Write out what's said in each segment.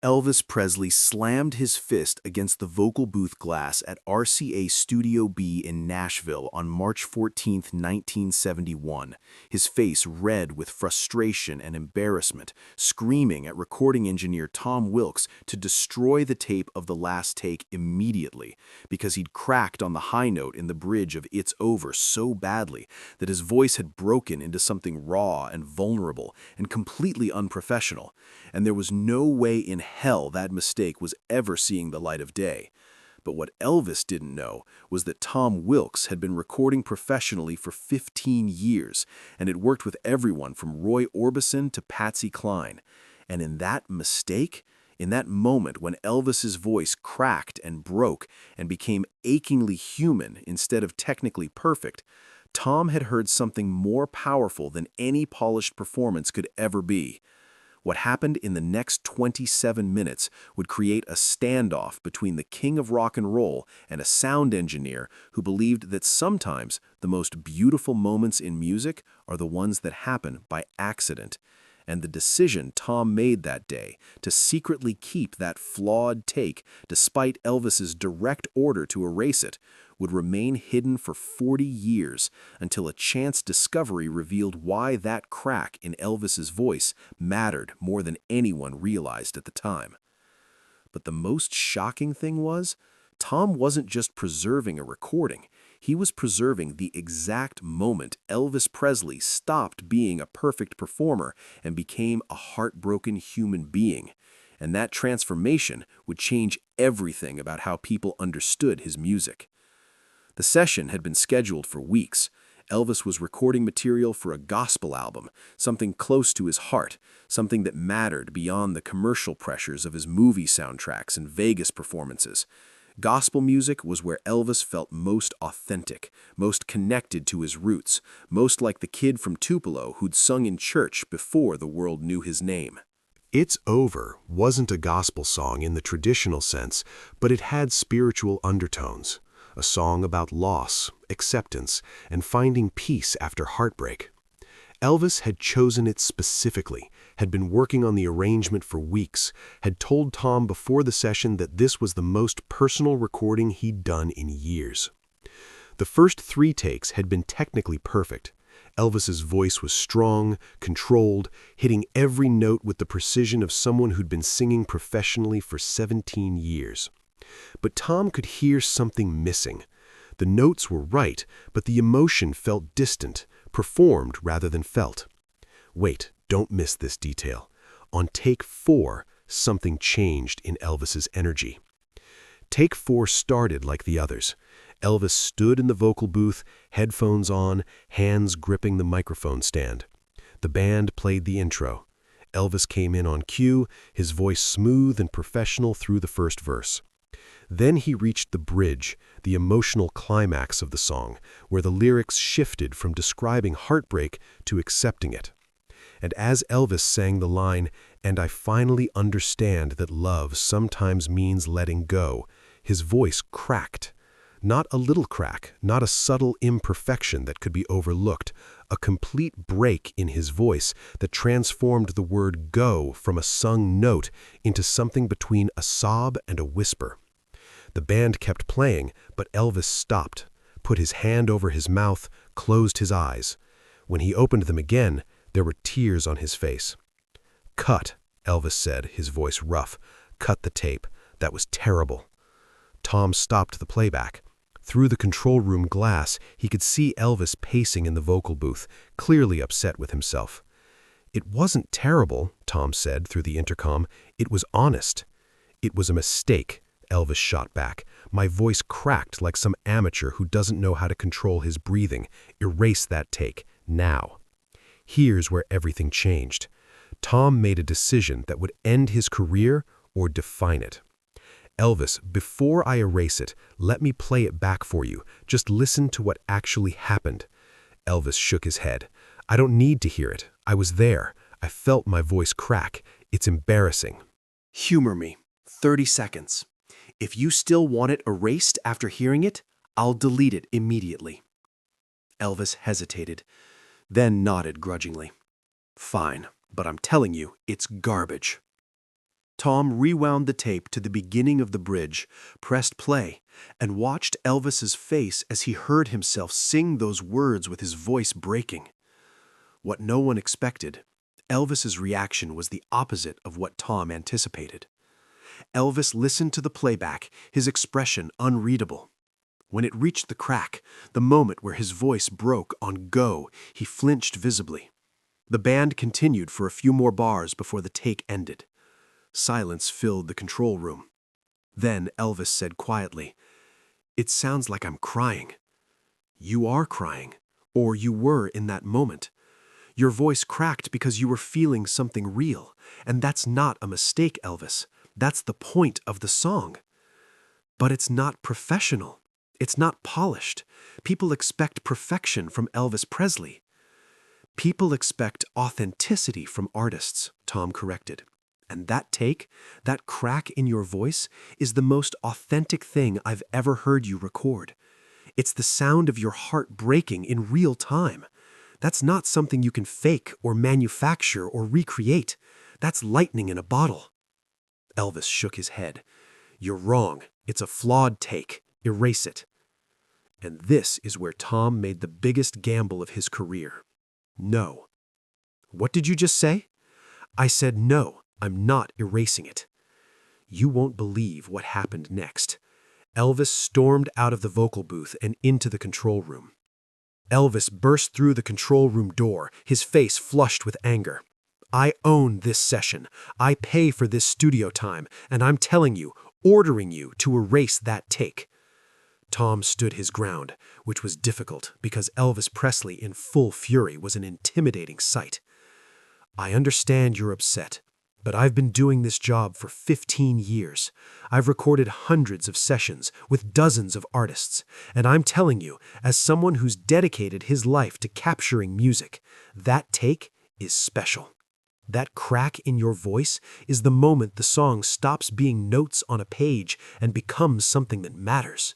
Elvis Presley slammed his fist against the vocal booth glass at RCA Studio B in Nashville on March 14, 1971, his face red with frustration and embarrassment, screaming at recording engineer Tom Wilkes to destroy the tape of the last take immediately because he'd cracked on the high note in the bridge of It's Over so badly that his voice had broken into something raw and vulnerable and completely unprofessional, and there was no way in hell that mistake was ever seeing the light of day. But what Elvis didn't know was that Tom Wilkes had been recording professionally for 15 years and had worked with everyone from Roy Orbison to Patsy Cline. And in that mistake, in that moment when Elvis's voice cracked and broke and became achingly human instead of technically perfect, Tom had heard something more powerful than any polished performance could ever be. What happened in the next 27 minutes would create a standoff between the king of rock and roll and a sound engineer who believed that sometimes the most beautiful moments in music are the ones that happen by accident. And the decision Tom made that day to secretly keep that flawed take, despite Elvis's direct order to erase it, would remain hidden for 40 years until a chance discovery revealed why that crack in Elvis's voice mattered more than anyone realized at the time. But the most shocking thing was, Tom wasn't just preserving a recording. He was preserving the exact moment Elvis Presley stopped being a perfect performer and became a heartbroken human being. And that transformation would change everything about how people understood his music. The session had been scheduled for weeks. Elvis was recording material for a gospel album, something close to his heart, something that mattered beyond the commercial pressures of his movie soundtracks and Vegas performances. Gospel music was where Elvis felt most authentic, most connected to his roots, most like the kid from Tupelo who'd sung in church before the world knew his name. It's Over wasn't a gospel song in the traditional sense, but it had spiritual undertones. A song about loss, acceptance, and finding peace after heartbreak. Elvis had chosen it specifically, had been working on the arrangement for weeks, had told Tom before the session that this was the most personal recording he'd done in years. The first 3 takes had been technically perfect. Elvis's voice was strong, controlled, hitting every note with the precision of someone who'd been singing professionally for 17 years. But Tom could hear something missing. The notes were right, but the emotion felt distant, performed rather than felt. Wait, don't miss this detail. On take 4, something changed in Elvis's energy. Take 4 started like the others. Elvis stood in the vocal booth, headphones on, hands gripping the microphone stand. The band played the intro. Elvis came in on cue, his voice smooth and professional through the first verse. Then he reached the bridge, the emotional climax of the song, where the lyrics shifted from describing heartbreak to accepting it. And as Elvis sang the line, "And I finally understand that love sometimes means letting go," his voice cracked. Not a little crack, not a subtle imperfection that could be overlooked, a complete break in his voice that transformed the word go from a sung note into something between a sob and a whisper. The band kept playing, but Elvis stopped, put his hand over his mouth, closed his eyes. When he opened them again, there were tears on his face. "Cut," Elvis said, his voice rough. "Cut the tape. That was terrible." Tom stopped the playback. Through the control room glass, he could see Elvis pacing in the vocal booth, clearly upset with himself. "It wasn't terrible," Tom said through the intercom. "It was honest." "It was a mistake," Elvis shot back. "My voice cracked like some amateur who doesn't know how to control his breathing. Erase that take, now." Here's where everything changed. Tom made a decision that would end his career or define it. "Elvis, before I erase it, let me play it back for you. Just listen to what actually happened." Elvis shook his head. "I don't need to hear it. I was there. I felt my voice crack. It's embarrassing." Humor me. 30 seconds. If you still want it erased after hearing it, I'll delete it immediately. Elvis hesitated, then nodded grudgingly. Fine, but I'm telling you, it's garbage. Tom rewound the tape to the beginning of the bridge, pressed play, and watched Elvis's face as he heard himself sing those words with his voice breaking. What no one expected, Elvis's reaction was the opposite of what Tom anticipated. Elvis listened to the playback, his expression unreadable. When it reached the crack, the moment where his voice broke on go, he flinched visibly. The band continued for a few more bars before the take ended. Silence filled the control room. Then Elvis said quietly, "It sounds like I'm crying." "You are crying, or you were in that moment. Your voice cracked because you were feeling something real, and that's not a mistake, Elvis. That's the point of the song. But it's not professional. It's not polished. People expect perfection from Elvis Presley." "People expect authenticity from artists," Tom corrected. "And that take, that crack in your voice, is the most authentic thing I've ever heard you record. It's the sound of your heart breaking in real time. That's not something you can fake or manufacture or recreate. That's lightning in a bottle." Elvis shook his head. "You're wrong. It's a flawed take. Erase it." And this is where Tom made the biggest gamble of his career. "No." "What did you just say?" "I said no. I'm not erasing it." You won't believe what happened next. Elvis stormed out of the vocal booth and into the control room. Elvis burst through the control room door, his face flushed with anger. "I own this session. I pay for this studio time, and I'm telling you, ordering you to erase that take." Tom stood his ground, which was difficult because Elvis Presley in full fury was an intimidating sight. "I understand you're upset, but I've been doing this job for 15 years. I've recorded hundreds of sessions with dozens of artists, and I'm telling you, as someone who's dedicated his life to capturing music, that take is special. That crack in your voice is the moment the song stops being notes on a page and becomes something that matters.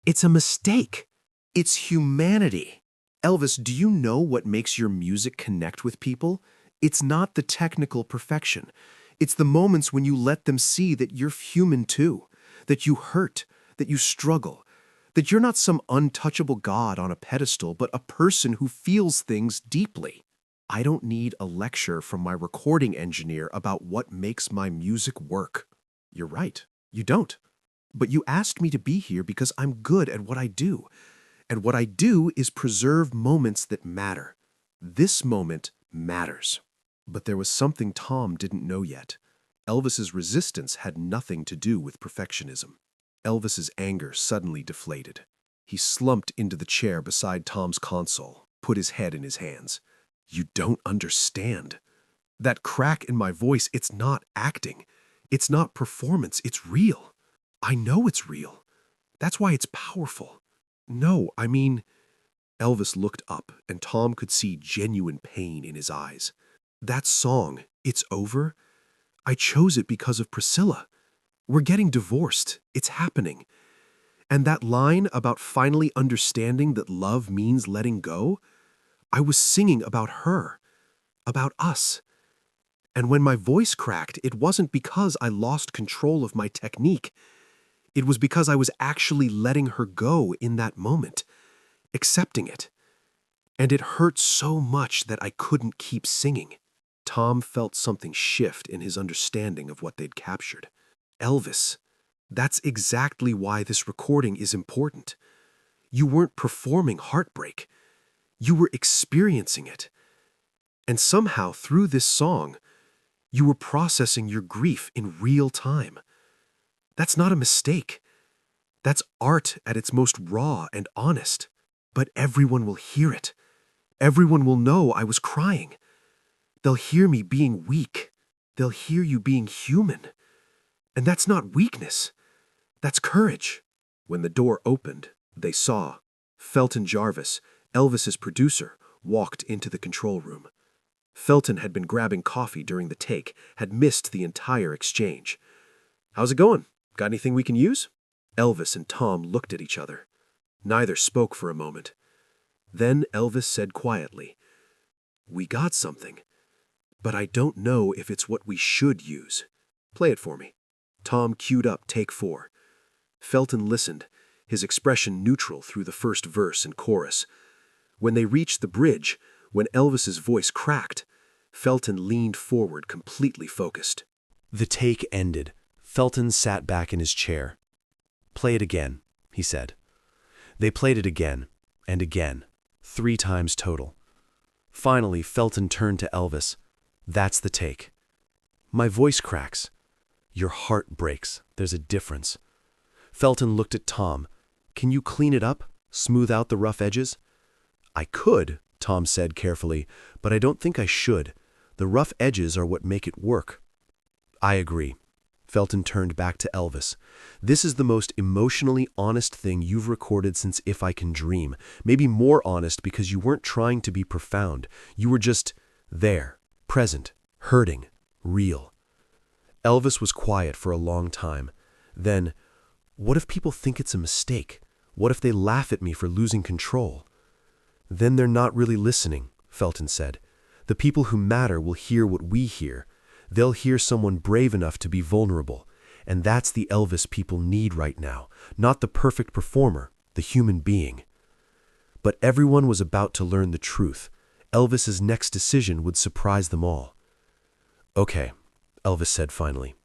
It's a mistake. It's humanity." Elvis, do you know what makes your music connect with people? It's not the technical perfection. It's the moments when you let them see that you're human too, that you hurt, that you struggle, that you're not some untouchable god on a pedestal, but a person who feels things deeply. I don't need a lecture from my recording engineer about what makes my music work. You're right, you don't. But you asked me to be here because I'm good at what I do. And what I do is preserve moments that matter. This moment matters. But there was something Tom didn't know yet. Elvis's resistance had nothing to do with perfectionism. Elvis's anger suddenly deflated. He slumped into the chair beside Tom's console, put his head in his hands. "You don't understand. That crack in my voice, it's not acting. It's not performance, it's real. I know it's real. That's why it's powerful. No, I mean..." Elvis looked up, and Tom could see genuine pain in his eyes. "That song, It's Over, I chose it because of Priscilla. We're getting divorced. It's happening. And that line about finally understanding that love means letting go, I was singing about her, about us. And when my voice cracked, it wasn't because I lost control of my technique. It was because I was actually letting her go in that moment, accepting it. And it hurt so much that I couldn't keep singing." Tom felt something shift in his understanding of what they'd captured. "Elvis, that's exactly why this recording is important. You weren't performing heartbreak. You were experiencing it. And somehow, through this song, you were processing your grief in real time. That's not a mistake. That's art at its most raw and honest. But everyone will hear it. Everyone will know I was crying. They'll hear me being weak. They'll hear you being human. And that's not weakness. That's courage." When the door opened, they saw Felton Jarvis, Elvis's producer, walked into the control room. Felton had been grabbing coffee during the take, had missed the entire exchange. "How's it going? Got anything we can use?" Elvis and Tom looked at each other. Neither spoke for a moment. Then Elvis said quietly, "We got something, but I don't know if it's what we should use." Play it for me." Tom queued up take 4. Felton listened, his expression neutral through the first verse and chorus. When they reached the bridge, when Elvis's voice cracked, Felton leaned forward, completely focused. The take ended. Felton sat back in his chair. "Play it again," he said. They played it again, and again, 3 times total. Finally, Felton turned to Elvis. "That's the take." "My voice cracks." "Your heart breaks. There's a difference." Felton looked at Tom. "Can you clean it up? Smooth out the rough edges?" "I could," Tom said carefully, "but I don't think I should. The rough edges are what make it work." "I agree." Felton turned back to Elvis. "This is the most emotionally honest thing you've recorded since If I Can Dream. Maybe more honest because you weren't trying to be profound. You were just there, present, hurting, real." Elvis was quiet for a long time. Then, "What if people think it's a mistake? What if they laugh at me for losing control?" "Then they're not really listening," Felton said. "The people who matter will hear what we hear. They'll hear someone brave enough to be vulnerable. And that's the Elvis people need right now, not the perfect performer, the human being." But everyone was about to learn the truth. Elvis's next decision would surprise them all. "Okay," Elvis said finally.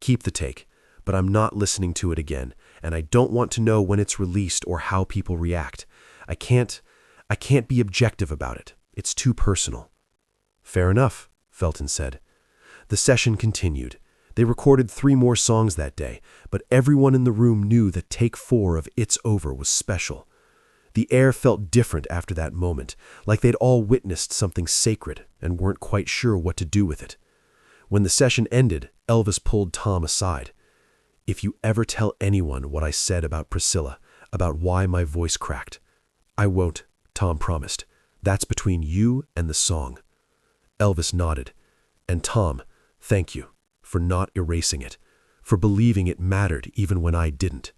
"Keep the take, but I'm not listening to it again, and I don't want to know when it's released or how people react. I can't be objective about it. It's too personal." "Fair enough," Felton said. The session continued. They recorded 3 more songs that day, but everyone in the room knew that take 4 of It's Over was special. The air felt different after that moment, like they'd all witnessed something sacred and weren't quite sure what to do with it. When the session ended, Elvis pulled Tom aside. "If you ever tell anyone what I said about Priscilla, about why my voice cracked—" "I won't," Tom promised. "That's between you and the song." Elvis nodded. "And Tom, thank you for not erasing it, for believing it mattered even when I didn't.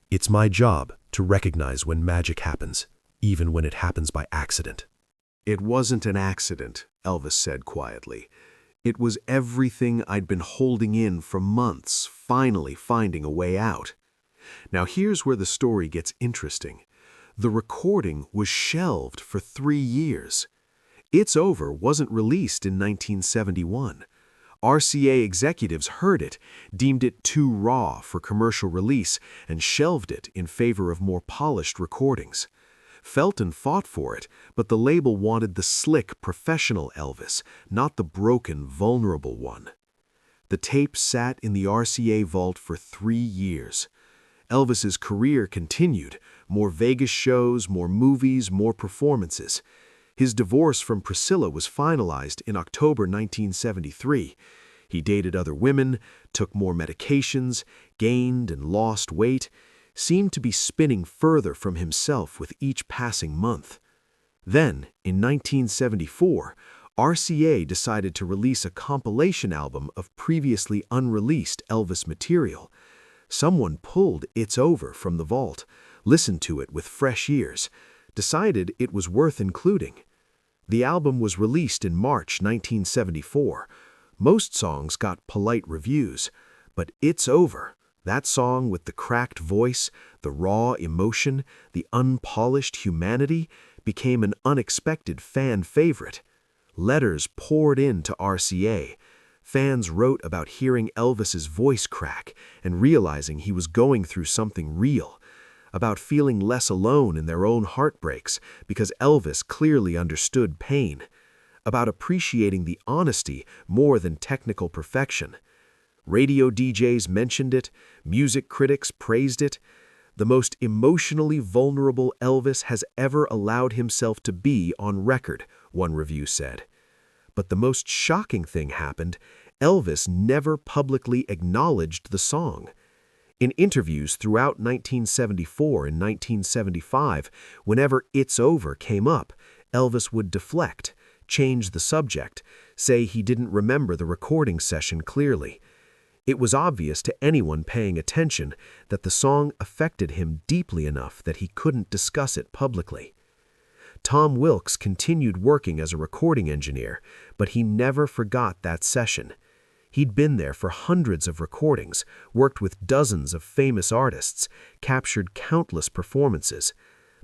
It's my job to recognize when magic happens, even when it happens by accident." "It wasn't an accident," Elvis said quietly. "It was everything I'd been holding in for months, finally finding a way out." Now here's where the story gets interesting. The recording was shelved for 3 years. It's Over wasn't released in 1971. RCA executives heard it, deemed it too raw for commercial release, and shelved it in favor of more polished recordings. Felton fought for it, but the label wanted the slick, professional Elvis, not the broken, vulnerable one. The tape sat in the RCA vault for 3 years. Elvis's career continued, more Vegas shows, more movies, more performances. His divorce from Priscilla was finalized in October 1973. He dated other women, took more medications, gained and lost weight, seemed to be spinning further from himself with each passing month. Then, in 1974, RCA decided to release a compilation album of previously unreleased Elvis material. Someone pulled It's Over from the vault, listened to it with fresh ears, decided it was worth including. The album was released in March 1974. Most songs got polite reviews, but It's Over, that song with the cracked voice, the raw emotion, the unpolished humanity, became an unexpected fan favorite. Letters poured in to RCA. Fans wrote about hearing Elvis's voice crack and realizing he was going through something real, about feeling less alone in their own heartbreaks because Elvis clearly understood pain, about appreciating the honesty more than technical perfection. Radio DJs mentioned it, music critics praised it. The most emotionally vulnerable Elvis has ever allowed himself to be on record, one review said. But the most shocking thing happened. Elvis never publicly acknowledged the song. In interviews throughout 1974 and 1975, whenever It's Over came up, Elvis would deflect, change the subject, say he didn't remember the recording session clearly. It was obvious to anyone paying attention that the song affected him deeply enough that he couldn't discuss it publicly. Tom Wilkes continued working as a recording engineer, but he never forgot that session. He'd been there for hundreds of recordings, worked with dozens of famous artists, captured countless performances.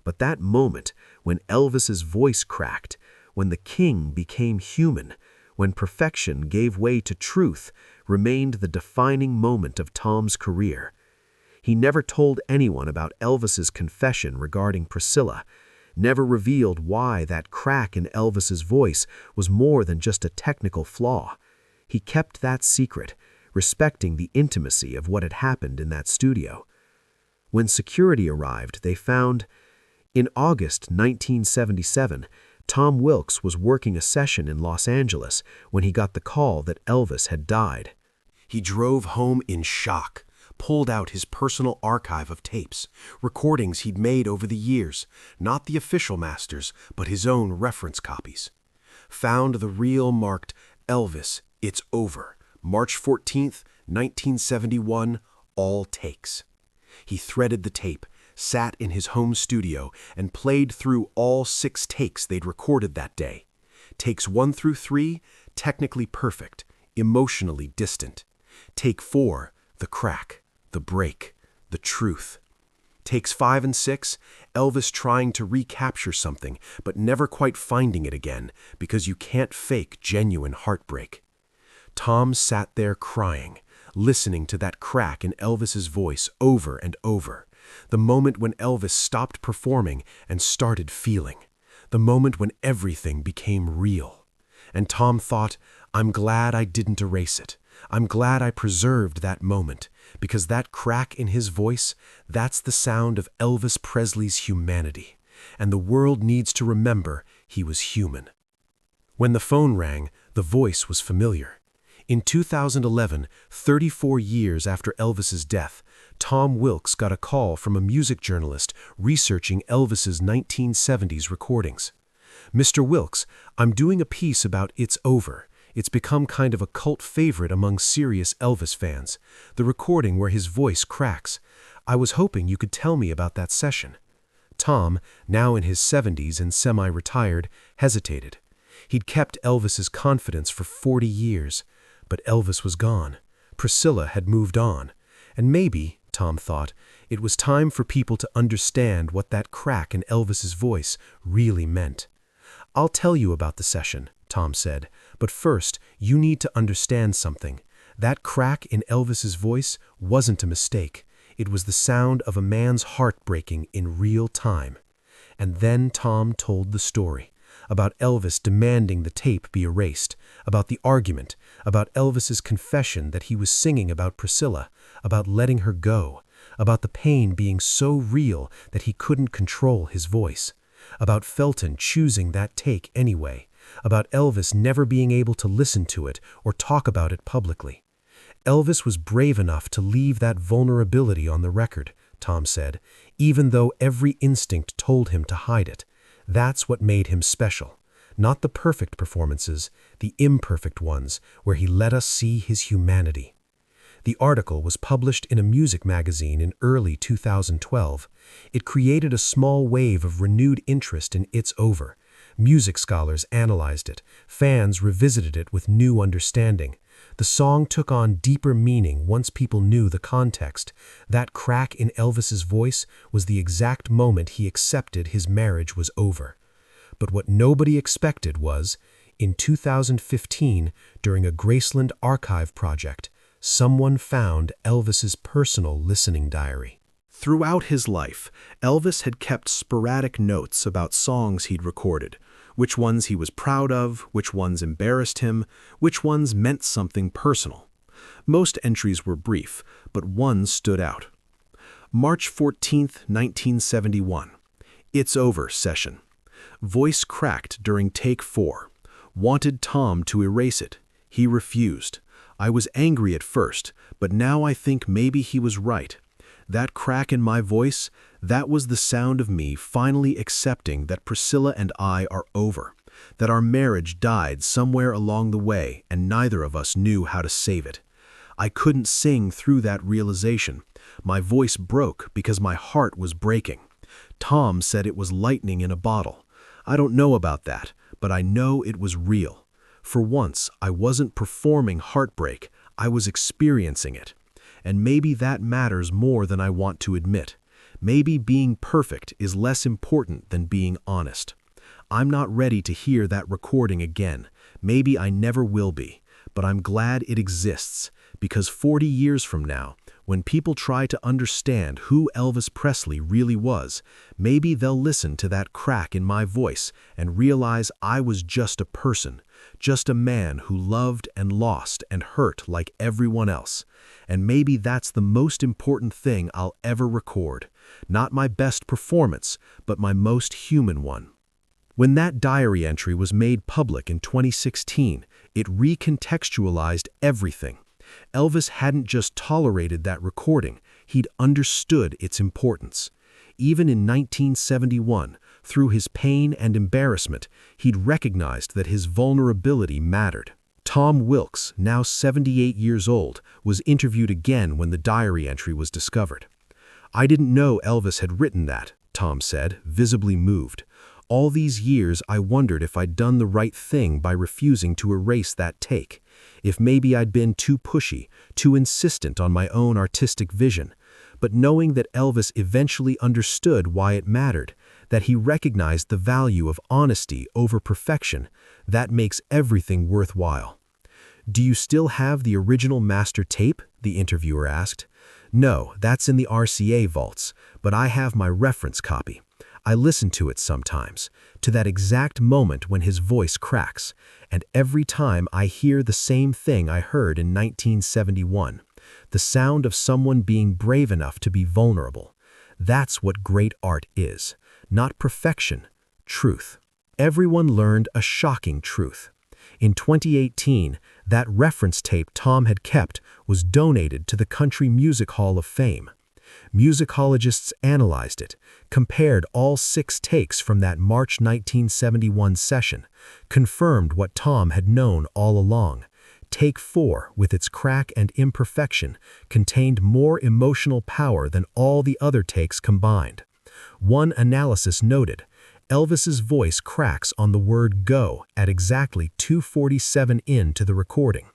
But that moment, when Elvis's voice cracked, when the king became human, when perfection gave way to truth, remained the defining moment of Tom's career. He never told anyone about Elvis's confession regarding Priscilla, never revealed why that crack in Elvis's voice was more than just a technical flaw. He kept that secret, respecting the intimacy of what had happened in that studio. When security arrived, they found, in August 1977, Tom Wilkes was working a session in Los Angeles when he got the call that Elvis had died. He drove home in shock, pulled out his personal archive of tapes, recordings he'd made over the years, not the official masters, but his own reference copies. Found the reel marked Elvis, It's Over, March 14th, 1971, all takes. He threaded the tape, sat in his home studio, and played through all 6 takes they'd recorded that day. Takes 1 through 3, technically perfect, emotionally distant. Take 4, the crack, the break, the truth. Takes 5 and 6, Elvis trying to recapture something, but never quite finding it again, because you can't fake genuine heartbreak. Tom sat there crying, listening to that crack in Elvis's voice over and over. The moment when Elvis stopped performing and started feeling. The moment when everything became real. And Tom thought, I'm glad I didn't erase it. I'm glad I preserved that moment, because that crack in his voice, that's the sound of Elvis Presley's humanity. And the world needs to remember he was human. When the phone rang, the voice was familiar. In 2011, 34 years after Elvis's death, Tom Wilkes got a call from a music journalist researching Elvis's 1970s recordings. Mr. Wilkes, I'm doing a piece about It's Over. It's become kind of a cult favorite among serious Elvis fans, the recording where his voice cracks. I was hoping you could tell me about that session. Tom, now in his 70s and semi-retired, hesitated. He'd kept Elvis's confidence for 40 years, but Elvis was gone. Priscilla had moved on. And maybe, Tom thought, it was time for people to understand what that crack in Elvis's voice really meant. I'll tell you about the session, Tom said, but first, you need to understand something. That crack in Elvis's voice wasn't a mistake. It was the sound of a man's heart breaking in real time. And then Tom told the story. About Elvis demanding the tape be erased, about the argument, about Elvis's confession that he was singing about Priscilla, about letting her go, about the pain being so real that he couldn't control his voice, about Felton choosing that take anyway, about Elvis never being able to listen to it or talk about it publicly. Elvis was brave enough to leave that vulnerability on the record, Tom said, even though every instinct told him to hide it. That's what made him special. Not the perfect performances, the imperfect ones, where he let us see his humanity. The article was published in a music magazine in early 2012. It created a small wave of renewed interest in It's Over. Music scholars analyzed it. Fans revisited it with new understanding. The song took on deeper meaning once people knew the context. That crack in Elvis's voice was the exact moment he accepted his marriage was over. But what nobody expected was, in 2015, during a Graceland archive project, someone found Elvis's personal listening diary. Throughout his life, Elvis had kept sporadic notes about songs he'd recorded, which ones he was proud of, which ones embarrassed him, which ones meant something personal. Most entries were brief, but one stood out. March 14th, 1971. It's Over session. Voice cracked during take 4. Wanted Tom to erase it. He refused. I was angry at first, but now I think maybe he was right. That crack in my voice, that was the sound of me finally accepting that Priscilla and I are over, that our marriage died somewhere along the way and neither of us knew how to save it. I couldn't sing through that realization. My voice broke because my heart was breaking. Tom said it was lightning in a bottle. I don't know about that, but I know it was real. For once, I wasn't performing heartbreak, I was experiencing it. And maybe that matters more than I want to admit. Maybe being perfect is less important than being honest. I'm not ready to hear that recording again. Maybe I never will be. But I'm glad it exists, because 40 years from now, when people try to understand who Elvis Presley really was, maybe they'll listen to that crack in my voice and realize I was just a person, just a man who loved and lost and hurt like everyone else. And maybe that's the most important thing I'll ever record. Not my best performance, but my most human one. When that diary entry was made public in 2016, it recontextualized everything. Elvis hadn't just tolerated that recording, he'd understood its importance. Even in 1971, through his pain and embarrassment, he'd recognized that his vulnerability mattered. Tom Wilkes, now 78 years old, was interviewed again when the diary entry was discovered. "I didn't know Elvis had written that," Tom said, visibly moved. "All these years I wondered if I'd done the right thing by refusing to erase that take. If maybe I'd been too pushy, too insistent on my own artistic vision. But knowing that Elvis eventually understood why it mattered, that he recognized the value of honesty over perfection, that makes everything worthwhile." "Do you still have the original master tape?" the interviewer asked. "No, that's in the RCA vaults, but I have my reference copy. I listen to it sometimes, to that exact moment when his voice cracks, and every time I hear the same thing I heard in 1971, the sound of someone being brave enough to be vulnerable. That's what great art is, not perfection, truth." Everyone learned a shocking truth. In 2018, that reference tape Tom had kept was donated to the Country Music Hall of Fame. Musicologists analyzed it, compared all 6 takes from that March 1971 session, confirmed what Tom had known all along. Take 4, with its crack and imperfection, contained more emotional power than all the other takes combined. One analysis noted, Elvis's voice cracks on the word "go" at exactly 2:47 into the recording.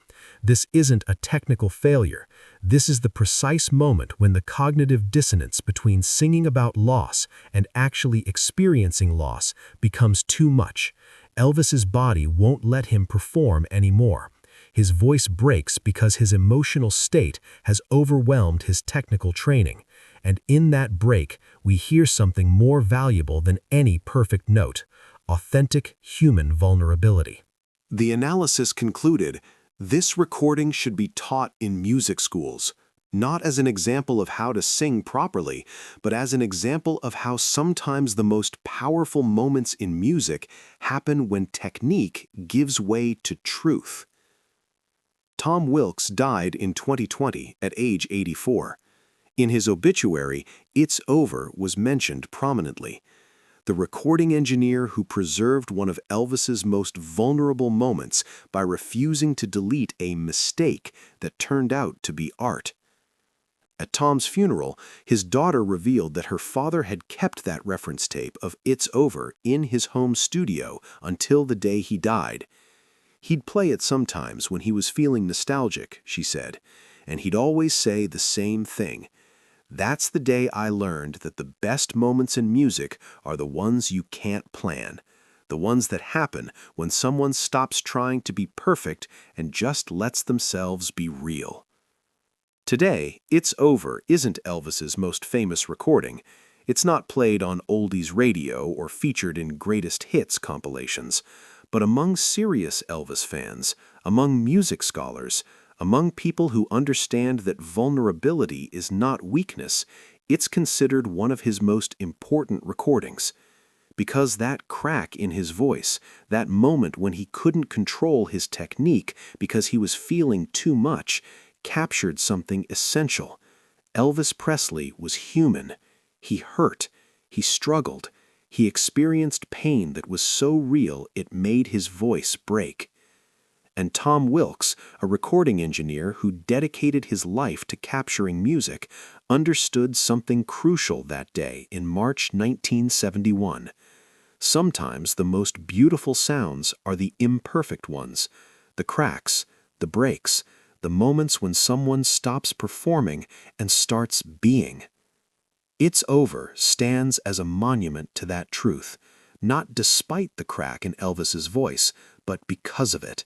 This isn't a technical failure. This is the precise moment when the cognitive dissonance between singing about loss and actually experiencing loss becomes too much. Elvis's body won't let him perform anymore. His voice breaks because his emotional state has overwhelmed his technical training. And in that break, we hear something more valuable than any perfect note: authentic human vulnerability. The analysis concluded, this recording should be taught in music schools, not as an example of how to sing properly, but as an example of how sometimes the most powerful moments in music happen when technique gives way to truth. Tom Wilkes died in 2020 at age 84. In his obituary, "It's over" was mentioned prominently. The recording engineer who preserved one of Elvis's most vulnerable moments by refusing to delete a mistake that turned out to be art. At Tom's funeral, his daughter revealed that her father had kept that reference tape of "It's Over" in his home studio until the day he died. He'd play it sometimes when he was feeling nostalgic, she said, and he'd always say the same thing: "That's the day I learned that the best moments in music are the ones you can't plan, the ones that happen when someone stops trying to be perfect and just lets themselves be real." Today, "It's Over" isn't Elvis's most famous recording. It's not played on oldies radio or featured in greatest hits compilations. But among serious Elvis fans, among music scholars, among people who understand that vulnerability is not weakness, it's considered one of his most important recordings. Because that crack in his voice, that moment when he couldn't control his technique because he was feeling too much, captured something essential. Elvis Presley was human. He hurt. He struggled. He experienced pain that was so real it made his voice break. And Tom Wilkes, a recording engineer who dedicated his life to capturing music, understood something crucial that day in March 1971. Sometimes the most beautiful sounds are the imperfect ones, the cracks, the breaks, the moments when someone stops performing and starts being. It's Over stands as a monument to that truth, not despite the crack in Elvis's voice, but because of it.